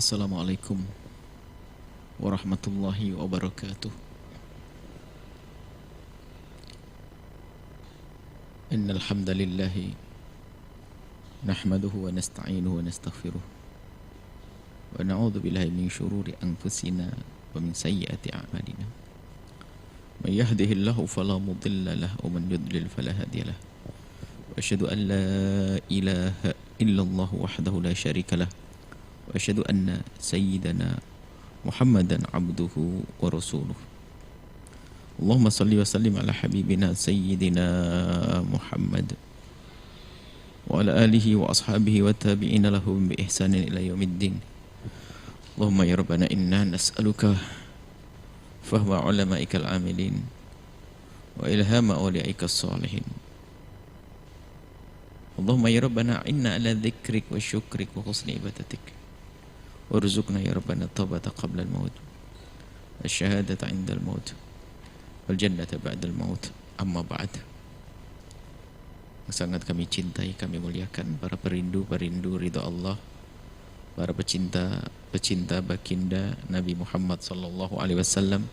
Assalamualaikum warahmatullahi wabarakatuh. Innal hamdalillah nahmaduhu wa nasta'inuhu wa nastaghfiruh wa na'udzu billahi min shururi anfusina wa min sayyiati a'malina. May yahdihillahu fala mudilla lahu wa man yudlil fala hadiya lahu. Wa asyhadu an la ilaha illallah wahdahu la syarika lahu wa asyhadu anna sayyidana Muhammadan abduhu wa rasuluh. Allahumma salli wa sallim ala habibina sayyidina Muhammad wa ala alihi wa ashabihi wa tabi'ina lahum bi ihsanin ila yaumiddin. Allahumma ya rabbana inna nas'aluka fahma ulama'ikal amilin wa ilhama awliya'ikas salihin. Allahumma ya rabbana inna ala dzikrik wa syukrik wa husni ibadatik warzuqna ya rabbana taubata qabla al-maut wasyahadata 'inda al-maut wal jannata ba'da al-maut. Amma ba'd. Sangat kami cintai, kami muliakan para perindu ridha Allah, para pecinta baginda Nabi Muhammad sallallahu alaihi wasallam.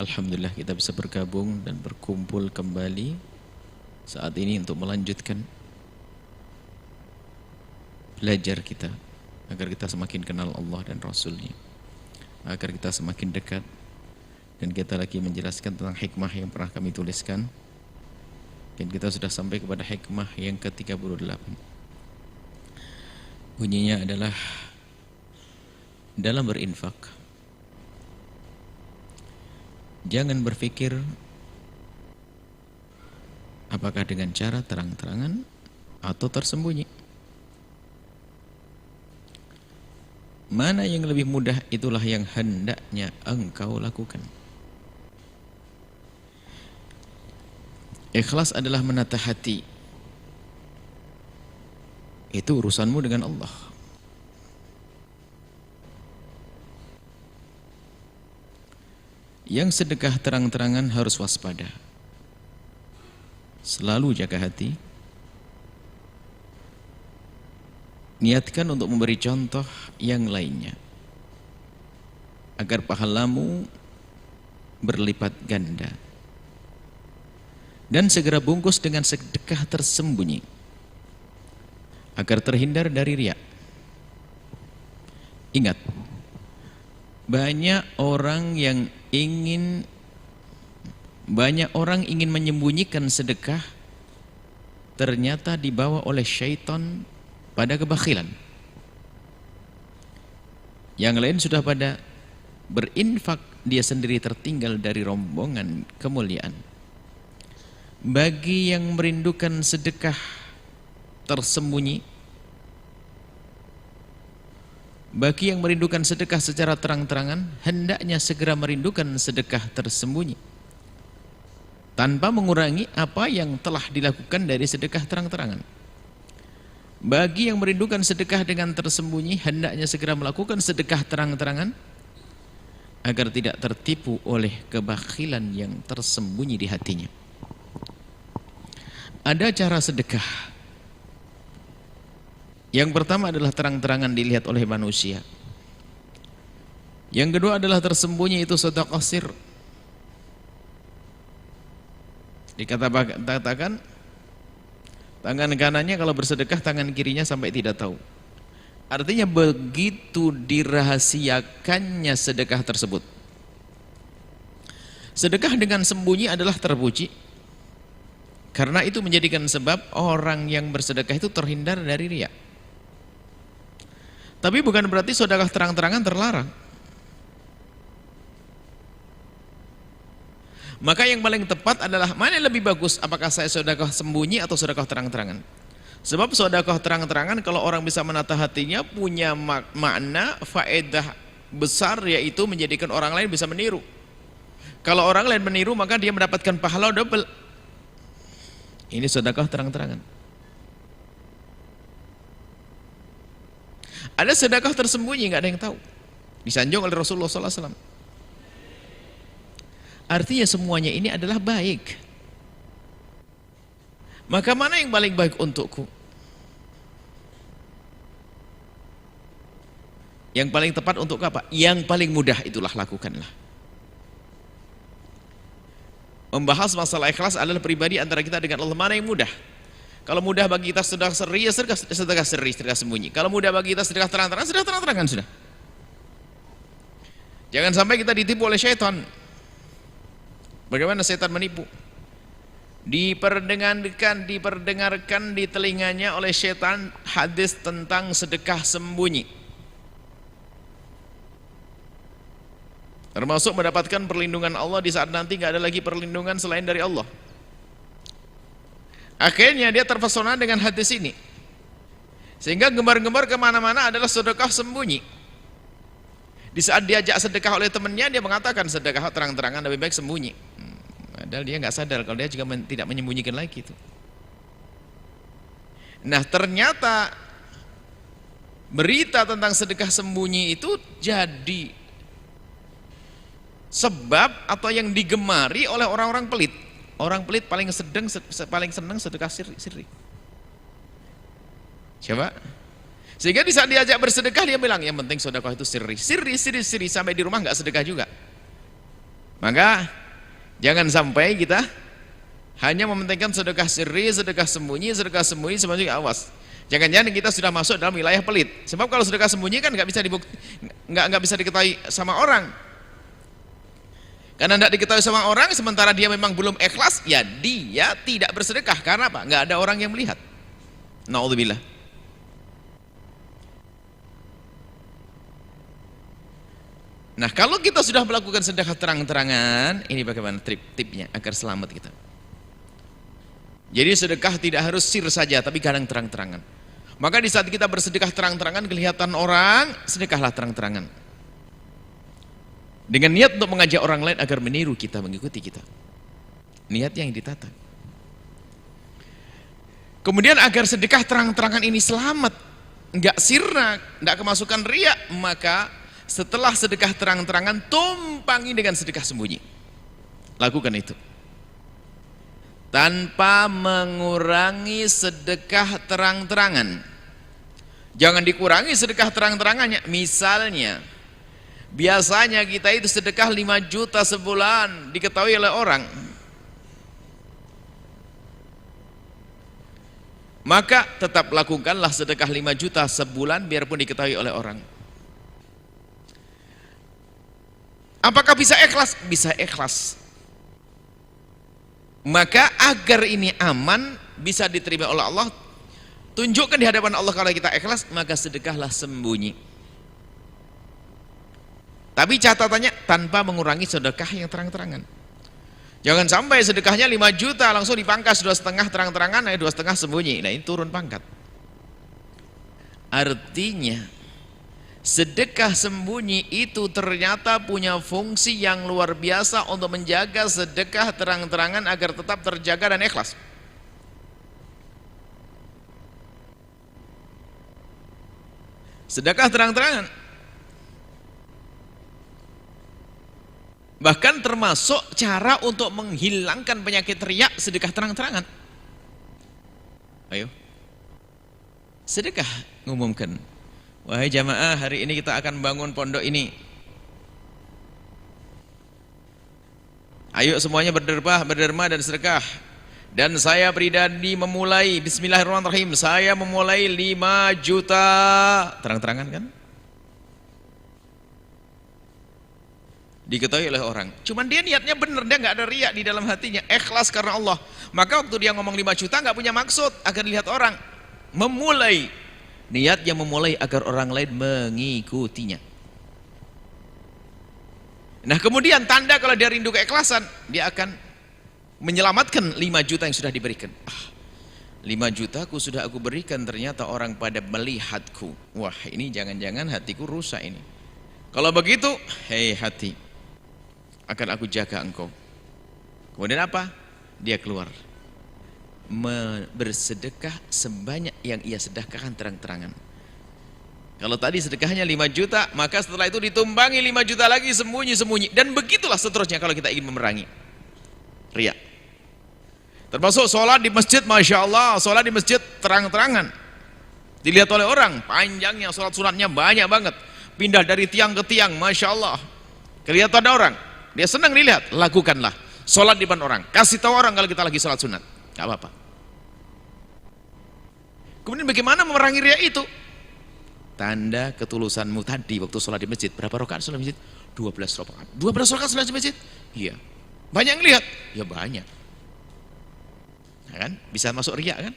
Alhamdulillah kita bisa bergabung dan berkumpul kembali saat ini untuk melanjutkan belajar kita agar kita semakin kenal Allah dan Rasulnya, agar kita semakin dekat. Dan kita lagi menjelaskan tentang hikmah yang pernah kami tuliskan, dan kita sudah sampai kepada hikmah yang ke-38. Bunyinya adalah dalam berinfak jangan berpikir apakah dengan cara terang-terangan atau tersembunyi. Mana yang lebih mudah itulah yang hendaknya engkau lakukan. Ikhlas adalah menata hati. Itu urusanmu dengan Allah. Yang sedekah terang-terangan harus waspada. Selalu jaga hati. Niatkan untuk memberi contoh yang lainnya agar pahalamu berlipat ganda. Dan segera bungkus dengan sedekah tersembunyi agar terhindar dari riya. Ingat, banyak orang ingin menyembunyikan sedekah, ternyata dibawa oleh syaitan pada kebakhilan. Yang lain sudah pada berinfak, dia sendiri tertinggal dari rombongan kemuliaan. Bagi yang merindukan sedekah tersembunyi, bagi yang merindukan sedekah secara terang-terangan, hendaknya segera merindukan sedekah tersembunyi tanpa mengurangi apa yang telah dilakukan dari sedekah terang-terangan. Bagi yang merindukan sedekah dengan tersembunyi, hendaknya segera melakukan sedekah terang-terangan agar tidak tertipu oleh kebakhilan yang tersembunyi di hatinya. Ada cara sedekah. Yang pertama adalah terang-terangan dilihat oleh manusia. Yang kedua adalah tersembunyi, itu sedekah sir. Dikatakan tangan kanannya kalau bersedekah, tangan kirinya sampai tidak tahu. Artinya begitu dirahasiakannya sedekah tersebut. Sedekah dengan sembunyi adalah terpuji, karena itu menjadikan sebab orang yang bersedekah itu terhindar dari riya. Tapi bukan berarti sedekah terang-terangan terlarang. Maka yang paling tepat adalah mana yang lebih bagus, apakah saya sedekah sembunyi atau sedekah terang-terangan? Sebab sedekah terang-terangan kalau orang bisa menata hatinya punya makna faedah besar, yaitu menjadikan orang lain bisa meniru. Kalau orang lain meniru maka dia mendapatkan pahala double. Ini sedekah terang-terangan. Ada sedekah tersembunyi, nggak ada yang tahu. Disanjung oleh Rasulullah SAW. Artinya semuanya ini adalah baik. Maka mana yang paling baik untukku? Yang paling tepat untuk apa? Yang paling mudah itulah lakukanlah. Membahas masalah ikhlas adalah pribadi antara kita dengan Allah, mana yang mudah. Kalau mudah bagi kita sedekah sirri, ya sedekah sirri, sedekah sembunyi. Kalau mudah bagi kita sedekah terang-terangan, sedekah terang-terangan sudah. Jangan sampai kita ditipu oleh syaitan. Bagaimana syaitan menipu? Diperdengarkan di telinganya oleh syaitan hadis tentang sedekah sembunyi, termasuk mendapatkan perlindungan Allah di saat nanti nggak ada lagi perlindungan selain dari Allah. Akhirnya dia terpesona dengan hadis ini, sehingga gembar-gembar kemana-mana adalah sedekah sembunyi. Di saat diajak sedekah oleh temannya, dia mengatakan sedekah terang-terangan lebih baik sembunyi. Padahal dia nggak sadar kalau dia juga tidak menyembunyikan lagi itu. Nah, ternyata berita tentang sedekah sembunyi itu jadi sebab atau yang digemari oleh orang-orang pelit. Orang pelit paling senang sedekah sirri. Coba. Sehingga di saat diajak bersedekah dia bilang yang penting sedekah itu sirri sampai di rumah nggak sedekah juga. Maka jangan sampai kita hanya mementingkan sedekah sirri, sedekah sembunyi, awas. Jangan-jangan kita sudah masuk dalam wilayah pelit. Sebab kalau sedekah sembunyi kan nggak bisa diketahui sama orang. Karena tidak diketahui sama orang, sementara dia memang belum ikhlas, ya dia tidak bersedekah. Karena apa? Nggak ada orang yang melihat. Na'udzubillah. Nah, kalau kita sudah melakukan sedekah terang-terangan, ini bagaimana tipnya agar selamat kita. Jadi sedekah tidak harus sir saja, tapi kadang terang-terangan. Maka di saat kita bersedekah terang-terangan kelihatan orang, sedekahlah terang-terangan. Dengan niat untuk mengajak orang lain agar meniru kita, mengikuti kita. Niat yang ditata. Kemudian agar sedekah terang-terangan ini selamat, enggak sirna, enggak kemasukan riya, maka setelah sedekah terang-terangan tumpangi dengan sedekah sembunyi. Lakukan itu. Tanpa mengurangi sedekah terang-terangan. Jangan dikurangi sedekah terang-terangannya. Misalnya, biasanya kita itu sedekah 5 juta sebulan, diketahui oleh orang. Maka tetap lakukanlah sedekah 5 juta sebulan biarpun diketahui oleh orang. Apakah bisa ikhlas? Bisa ikhlas. Maka agar ini aman, bisa diterima oleh Allah, tunjukkan di hadapan Allah kalau kita ikhlas, maka sedekahlah sembunyi. Tapi catatannya tanpa mengurangi sedekah yang terang-terangan. Jangan sampai sedekahnya 5 juta langsung dipangkas 2,5 terang-terangan, 2,5 sembunyi. Nah, ini turun pangkat. Artinya sedekah sembunyi itu ternyata punya fungsi yang luar biasa untuk menjaga sedekah terang-terangan agar tetap terjaga dan ikhlas. Sedekah terang-terangan bahkan termasuk cara untuk menghilangkan penyakit riya, sedekah terang-terangan. Ayo, sedekah, ngumumkan, wahai jamaah, hari ini kita akan bangun pondok ini. Ayo semuanya berderma dan sedekah. Dan saya pribadi memulai, bismillahirrahmanirrahim, saya memulai 5 juta. Terang-terangan kan? Diketahui oleh orang. Cuman dia niatnya benar, dia nggak ada riya di dalam hatinya, ikhlas karena Allah. Maka waktu dia ngomong 5 juta nggak punya maksud agar dilihat orang. Memulai, niatnya memulai agar orang lain mengikutinya. Nah, kemudian tanda kalau dia rindu keikhlasan, dia akan menyelamatkan 5 juta yang sudah diberikan. 5 juta sudah aku berikan, ternyata orang pada melihatku. Wah, ini jangan-jangan hatiku rusak ini. Kalau begitu, hei hati, akan aku jaga engkau. Kemudian apa? Dia keluar bersedekah sebanyak yang ia sedekahkan terang-terangan. Kalau tadi sedekahnya 5 juta, maka setelah itu ditumbangi 5 juta lagi sembunyi-sembunyi. Dan begitulah seterusnya kalau kita ingin memerangi riya. Termasuk sholat di masjid, Masya Allah, sholat di masjid terang-terangan, dilihat oleh orang, panjangnya sholat sunatnya banyak banget. pindah dari tiang ke tiang, Masya Allah, kelihatan ada orang, dia senang dilihat, lakukanlah. Sholat di depan orang, kasih tahu orang kalau kita lagi sholat sunat, gak apa-apa. Kemudian bagaimana memerangi riya itu? Tanda ketulusanmu tadi waktu sholat di masjid. Berapa rakaat sholat di masjid? 12 rakaat. 12 rakaat sholat di masjid? Iya. Banyak yang lihat? Ya banyak. Nah, kan? Bisa masuk riya kan?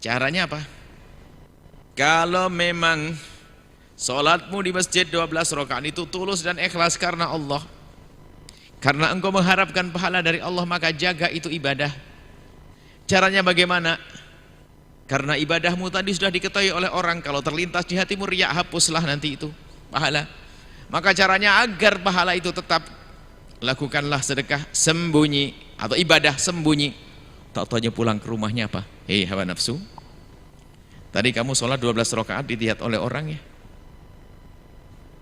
Caranya apa? Kalau memang sholatmu di masjid 12 rakaat itu tulus dan ikhlas karena Allah, karena engkau mengharapkan pahala dari Allah, maka jaga itu ibadah. Caranya bagaimana? Karena ibadahmu tadi sudah diketahui oleh orang, kalau terlintas di hatimu riya, hapuslah nanti itu pahala. Maka caranya agar pahala itu tetap, lakukanlah sedekah sembunyi atau ibadah sembunyi. Tak taunya pulang ke rumahnya apa? Hei hawa nafsu, tadi kamu sholat 12 rakaat dilihat oleh orang ya,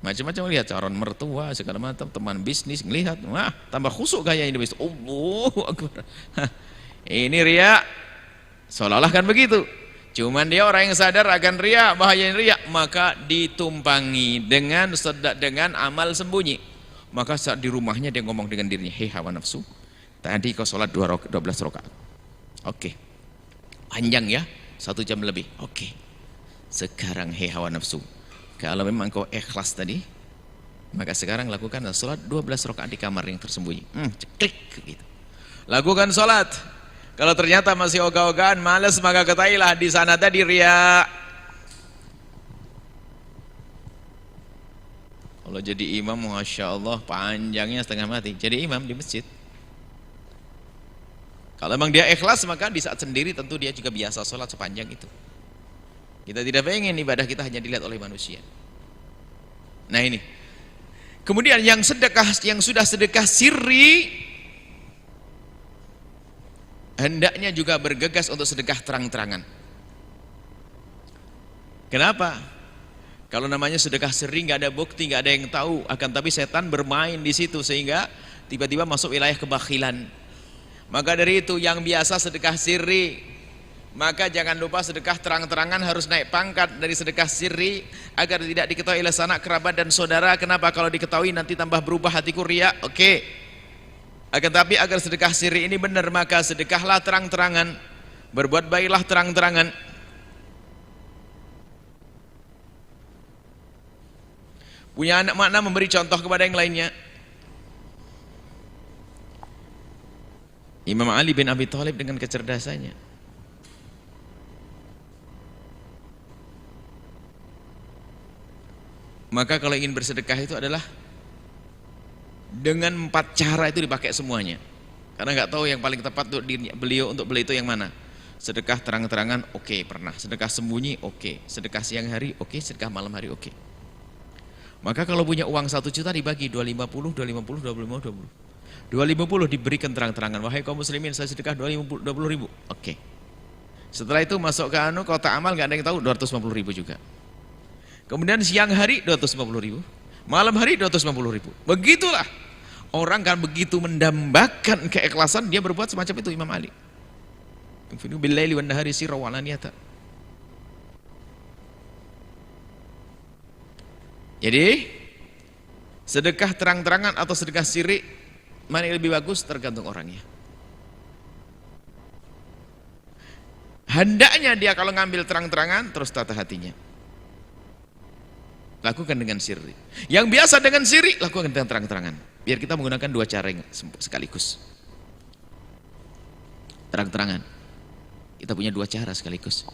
macam-macam lihat, calon mertua segala macam, teman bisnis ngelihat, wah tambah khusuk gaya ini bisnis. Allahu Akbar. Ini riya, seolah-olah kan begitu. Cuman dia orang yang sadar akan riya, bahaya riya, maka ditumpangi dengan amal sembunyi. Maka saat di rumahnya dia ngomong dengan dirinya, hei hawa nafsu, tadi kau sholat 12 rakaat, oke, panjang ya, 1 jam lebih, oke. Sekarang hei hawa nafsu, kalau memang kau ikhlas tadi, maka sekarang lakukan sholat 12 rakaat di kamar yang tersembunyi. Klik gitu. Lakukan sholat. Kalau ternyata masih ogah-ogahan, malas, maka ketahuilah di sana tadi riya. Kalau jadi imam, Masya Allah, panjangnya setengah mati. Jadi imam di masjid. Kalau memang dia ikhlas, maka di saat sendiri tentu dia juga biasa sholat sepanjang itu. Kita tidak pengen ibadah kita hanya dilihat oleh manusia. Nah ini. Kemudian yang sedekah, yang sudah sedekah sirri, hendaknya juga bergegas untuk sedekah terang-terangan. Kenapa? Kalau namanya sedekah sirri, nggak ada bukti, nggak ada yang tahu. Akan tapi setan bermain di situ sehingga tiba-tiba masuk wilayah kebakhilan. Maka dari itu yang biasa sedekah sirri, maka jangan lupa sedekah terang-terangan harus naik pangkat dari sedekah sirri agar tidak diketahui oleh sanak kerabat dan saudara. Kenapa? Kalau diketahui nanti tambah berubah hatiku riya. Oke. Akan tapi agar sedekah sirri ini benar, maka sedekahlah terang-terangan, berbuat baiklah terang-terangan. Punya anak makna memberi contoh kepada yang lainnya. Imam Ali bin Abi Thalib dengan kecerdasannya, maka kalau ingin bersedekah itu adalah dengan 4 cara itu dipakai semuanya. Karena nggak tahu yang paling tepat untuk beliau itu yang mana. Sedekah terang-terangan, oke, pernah. Sedekah sembunyi, oke. Sedekah siang hari, oke. Sedekah malam hari, oke. Maka kalau punya uang 1 juta dibagi 250, 250, 25, 20. 250 diberikan terang-terangan, wahai kaum muslimin, saya sedekah 20 ribu. Oke. Setelah itu masuk ke kotak amal, nggak ada yang tahu, 250 ribu juga. Kemudian siang hari 250 ribu, malam hari 250 ribu. Begitulah orang kan begitu mendambakan keikhlasan, dia berbuat semacam itu Imam Ali. Infinu billaili wan nahari sirra wa alaniyata. Jadi sedekah terang-terangan atau sedekah sirri, mana yang lebih bagus tergantung orangnya. Hendaknya dia kalau ngambil terang-terangan terus tata hatinya, lakukan dengan sirri. Yang biasa dengan sirri, lakukan dengan terang-terangan. Biar kita menggunakan 2 cara yang sekaligus. Terang-terangan, kita punya 2 cara sekaligus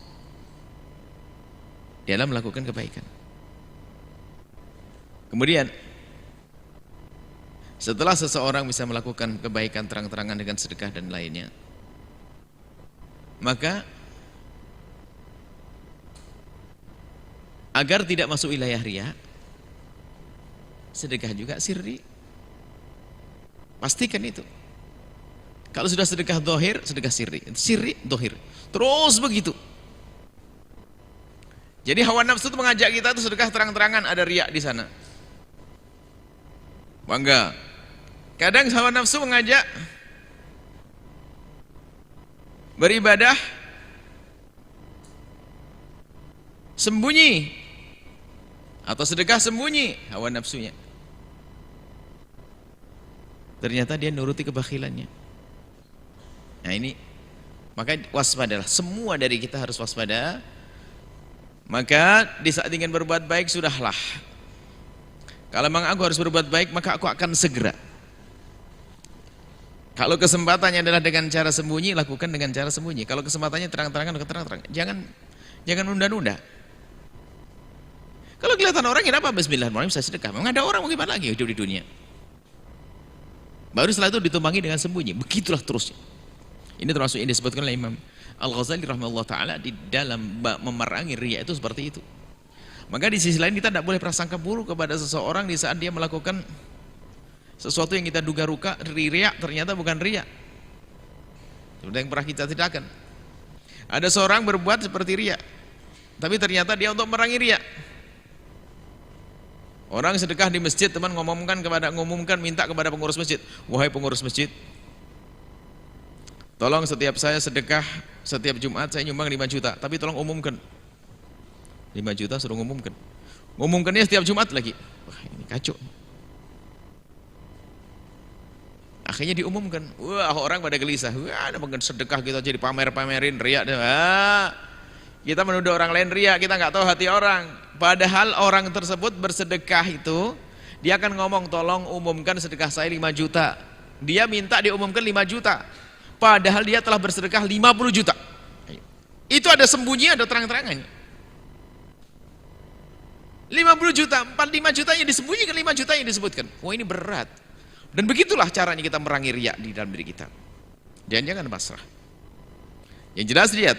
dalam melakukan kebaikan. Kemudian setelah seseorang bisa melakukan kebaikan terang-terangan dengan sedekah dan lainnya, maka agar tidak masuk wilayah riya, sedekah juga sirri. Pastikan itu. Kalau sudah sedekah dohir, sedekah sirri. Sirri, dohir. Terus begitu. Jadi hawa nafsu itu mengajak kita itu sedekah terang-terangan, ada riya di sana. Bangga. Kadang hawa nafsu mengajak beribadah sembunyi. Atau sedekah sembunyi hawa nafsunya. Ternyata dia nuruti kebakhilannya. Nah ini, maka waspadalah. Semua dari kita harus waspada. Maka di saat ingin berbuat baik, sudahlah. Kalau memang aku harus berbuat baik, maka aku akan segera. Kalau kesempatannya adalah dengan cara sembunyi, lakukan dengan cara sembunyi. Kalau kesempatannya terang-terangan, terang-terangan. Jangan nunda-nunda. Kalau kelihatan orang, kenapa bismillahirrahmanirrahim saya sedekah? Memang ada orang mau gimana lagi hidup di dunia. Baru setelah itu ditumpangi dengan sembunyi. Begitulah terusnya. Ini termasuk yang disebutkan oleh Imam Al-Ghazali rahimahullah ta'ala di dalam memerangi riya itu seperti itu. Maka di sisi lain kita tidak boleh prasangka buruk kepada seseorang di saat dia melakukan sesuatu yang kita duga riya, ternyata bukan riya. Seperti yang pernah kita ceritakan. Ada seorang berbuat seperti riya, tapi ternyata dia untuk memerangi riya. Orang sedekah di masjid, teman ngumumkan minta kepada pengurus masjid, wahai pengurus masjid, tolong setiap saya sedekah setiap Jumat saya nyumbang 5 juta, tapi tolong umumkan 5 juta, suruh ngumumkannya setiap Jumat lagi. Wah ini kacau. Akhirnya diumumkan, wah orang pada gelisah, wah ada mungkin sedekah kita jadi pamerin riak. Kita menuduh orang lain riak, kita nggak tahu hati orang. Padahal orang tersebut bersedekah itu, dia akan ngomong tolong umumkan sedekah saya 5 juta. Dia minta diumumkan 5 juta. Padahal dia telah bersedekah 50 juta. Itu ada sembunyi, ada terang-terangannya. 50 juta, 45 jutanya disembunyikan, 5 jutanya disebutkan. Wah ini berat. Dan begitulah caranya kita merangi riak di dalam diri kita. Jangan pasrah. Yang jelas lihat,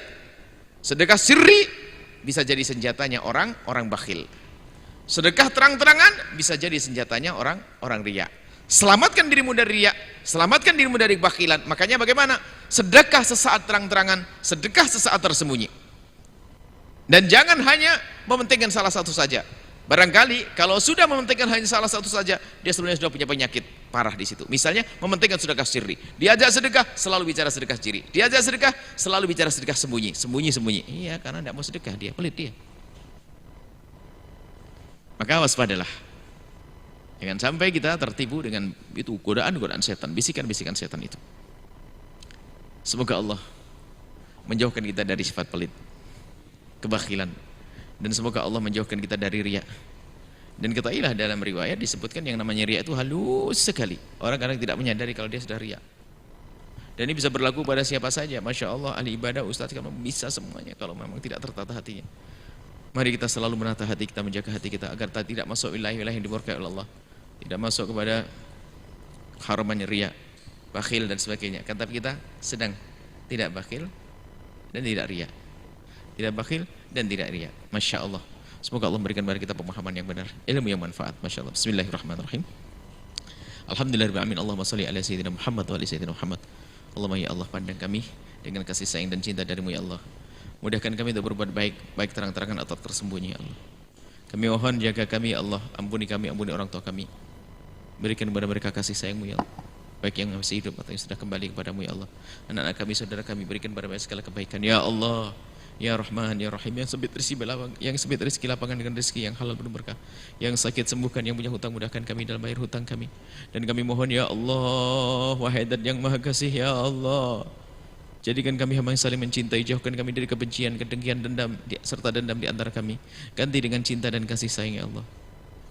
sedekah sirri bisa jadi senjatanya orang bakhil. Sedekah terang-terangan bisa jadi senjatanya orang riak. Selamatkan dirimu dari riak, selamatkan dirimu dari bakhilan. Makanya bagaimana? Sedekah sesaat terang-terangan, sedekah sesaat tersembunyi. Dan jangan hanya mementingkan salah satu saja. Barangkali kalau sudah mementingkan hanya salah satu saja, dia sebenarnya sudah punya penyakit parah di situ. Misalnya mementingkan sedekah sirri. Diajak sedekah selalu bicara sedekah sirri. Diajak sedekah selalu bicara sedekah sembunyi. Iya, karena tidak mau sedekah, dia pelit dia. Maka waspadalah. Jangan sampai kita tertipu dengan itu godaan setan, bisikan-bisikan setan itu. Semoga Allah menjauhkan kita dari sifat pelit, kebakhilan, dan semoga Allah menjauhkan kita dari riya. Dan ketahuilah dalam riwayat disebutkan yang namanya riya itu halus sekali. Orang kadang tidak menyadari kalau dia sudah riya. Dan ini bisa berlaku pada siapa saja. Masya Allah, ahli ibadah, ustaz kamu bisa semuanya kalau memang tidak tertata hatinya. Mari kita selalu menata hati kita, menjaga hati kita agar tidak masuk wilayah-wilayah yang dimurkai oleh Allah, tidak masuk kepada haramannya riya, bakhil dan sebagainya. Kan tapi kita sedang tidak bakhil dan tidak riya, tidak bakhil dan tidak riya. Masya Allah. Semoga Allah memberikan kepada kita pemahaman yang benar, ilmu yang manfaat. Masya Allah. Bismillahirrahmanirrahim. Alhamdulillahirrahmanirrahim. Allahumma salli ala sayyidina Muhammad wa ala sayyidina Muhammad. Allahumma ya Allah, pandang kami dengan kasih sayang dan cinta darimu ya Allah. Mudahkan kami untuk berbuat baik, baik terang-terangan atau tersembunyi ya Allah. Kami mohon jaga kami ya Allah, ampuni kami, ampuni orang tua kami. Berikan kepada mereka kasih sayangmu ya Allah, baik yang masih hidup atau yang sudah kembali kepadamu ya Allah. Anak-anak kami, saudara kami, berikan kepada mereka segala kebaikan ya Allah. Ya Rahman, Ya Rahim, yang sempit rezeki lapangan dengan rezeki yang halal penuh berkah, yang sakit sembuhkan, yang punya hutang mudahkan kami dalam bayar hutang kami. Dan kami mohon ya Allah, wahai Dat yang maha kasih ya Allah, jadikan kami hamba yang saling mencintai, jauhkan kami dari kebencian, kedengkian, dendam serta dendam di antara kami. Ganti dengan cinta dan kasih sayang ya Allah.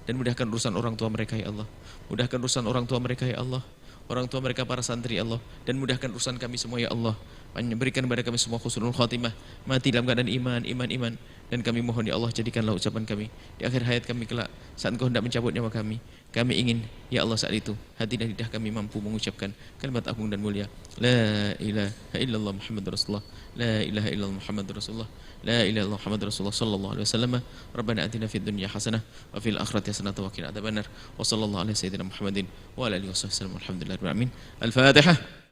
Dan mudahkan urusan orang tua mereka ya Allah. Mudahkan urusan orang tua mereka ya Allah. Orang tua mereka para santri ya Allah. Dan mudahkan urusan kami semua ya Allah. Berikan kepada kami semua husnul khatimah, mati dalam keadaan iman. Dan kami mohon ya Allah, jadikanlah ucapan kami di akhir hayat kami kelak, saat Engkau hendak mencabut nyawa kami. Kami ingin ya Allah saat itu hati dan lidah kami mampu mengucapkan kalimat agung dan mulia, la ilaha illallah Muhammadur Rasulullah, la ilaha illallah Muhammadur Rasulullah, la ilaha illallah Muhammadur Rasulullah sallallahu alaihi wasallam. Rabbana atina fid dunya hasanah wa fil akhirati hasanah wa qina adzabannar. Wa sallallahu alaihi sayyidina Muhammadin wa ala alihi wasallam. Alhamdulillahirabbil alamin. Al-Fatihah.